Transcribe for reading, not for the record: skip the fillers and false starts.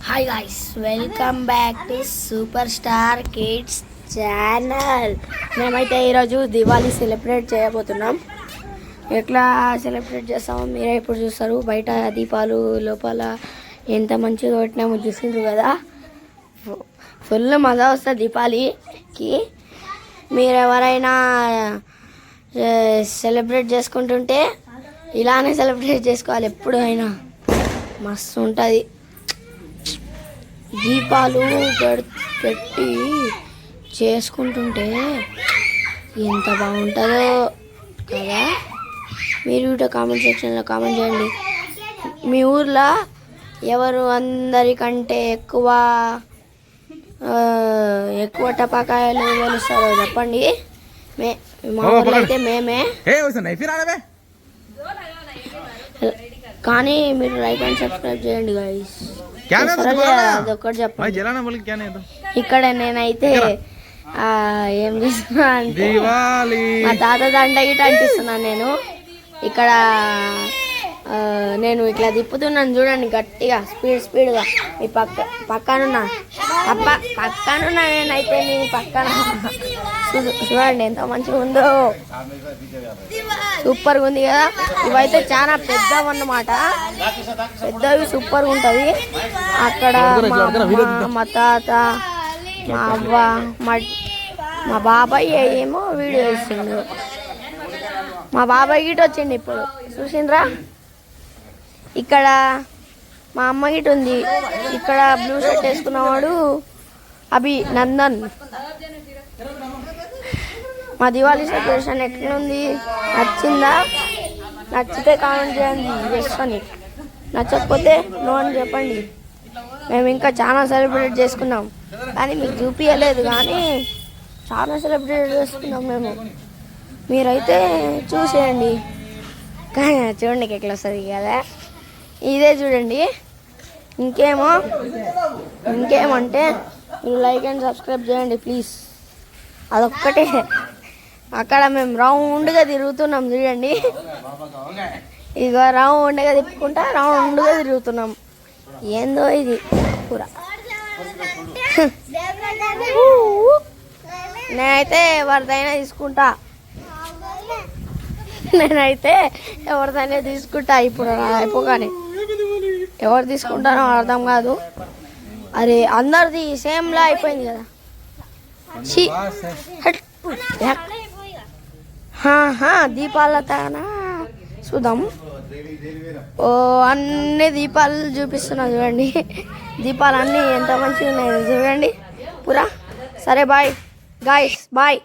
Hi guys, welcome back to super star kids channel. మేమైతే ఈరోజు Diwali celebrate చేయబోతున్నాం. ఎట్లా సెలబ్రేట్ చేస్తామో మీరే ఇప్పుడు చూస్తారు. బయట దీపాలు లోపల ఎంత మంచిగా పెట్టినామో చూసిండ్రు కదా. ఫుల్ మజా వస్తుంది దీపావళికి. మీరు ఎవరైనా సెలబ్రేట్ చేసుకుంటుంటే ఇలానే సెలబ్రేట్ చేసుకోవాలి. ఎప్పుడు అయినా మస్తు ఉంటుంది. దీపాలు పెట్టి చేసుకుంటుంటే ఎంత బాగుంటుందో కదా. మీరు కూడా కామెంట్ సెక్షన్లో కామెంట్ చేయండి. మీ ఊర్లో ఎవరు అందరికంటే ఎక్కువ టపాకాయలు వెలుస్తారో చెప్పండి. మా ఊర్లో అయితే మేమే. కానీ మీరు లైక్ అండ్ సబ్స్క్రైబ్ చేయండి గైస్. అదొక్కటి చెప్పండి. ఇక్కడ నేనైతే ఏం చేస్తున్నా అంటే మా తాత దండ గిట అంటిస్తున్నాను. నేను ఇక్కడ నేను ఇట్లా తిప్పుతున్నాను చూడండి, గట్టిగా స్పీడ్గా. మీ పక్కనున్నా నేనైతే మీ పక్కన చూడండి ఎంత మంచిగా ఉందో. సూపర్గా ఉంది కదా. ఇవైతే చాలా పెద్దవి అన్నమాట, పెద్దవి సూపర్గా ఉంటుంది. అక్కడ మా తాత, మా అవ్వ, మా బాబాయ్ ఏమో వీడియో ఇస్తుండ్రు. మా బాబాయ్ గిట వచ్చిండు ఇప్పుడు, చూసిండ్రా. ఇక్కడ మా అమ్మ గిట ఉంది. ఇక్కడ బ్లూ షర్ట్ వేసుకున్నవాడు అభినందన్. మా దివాళీ సెలబ్రేషన్ ఎట్లుంది, నచ్చిందా? నచ్చితే కామెంట్ చేయండి చేసుకొని, నచ్చకపోతే నో అని చెప్పండి. మేము ఇంకా చాలా సెలబ్రేట్ చేసుకున్నాం కానీ మీకు చూపించలేదు, కానీ చాలా సెలబ్రేట్ చేసుకున్నాం మేము. మీరైతే చూసేయండి. కానీ చూడండి ఎట్లా వస్తుంది కదా. ఇదే చూడండి. ఇంకేమంటే మీరు లైక్ అండ్ సబ్స్క్రైబ్ చేయండి ప్లీజ్. అదొక్కటే. అక్కడ మేము రౌండ్గా తిరుగుతున్నాం చూడండి. ఇక రౌండ్గా తిప్పుకుంటా రౌండ్గా తిరుగుతున్నాం. ఏందో ఇది పూర. నేనైతే ఎవరిదైనా తీసుకుంటా. ఇప్పుడు అయిపోగానే ఎవరు తీసుకుంటారో అర్థం కాదు. అరే అందరిది సేమ్లా అయిపోయింది కదా. దీపాలతోనా చూద్దాం. అన్ని దీపాలు చూపిస్తున్నా చూడండి. దీపాలు అన్నీ ఎంత మంచిగా ఉన్నాయి చూడండి పూరా. సరే బాయ్ గాయ్స్, బాయ్.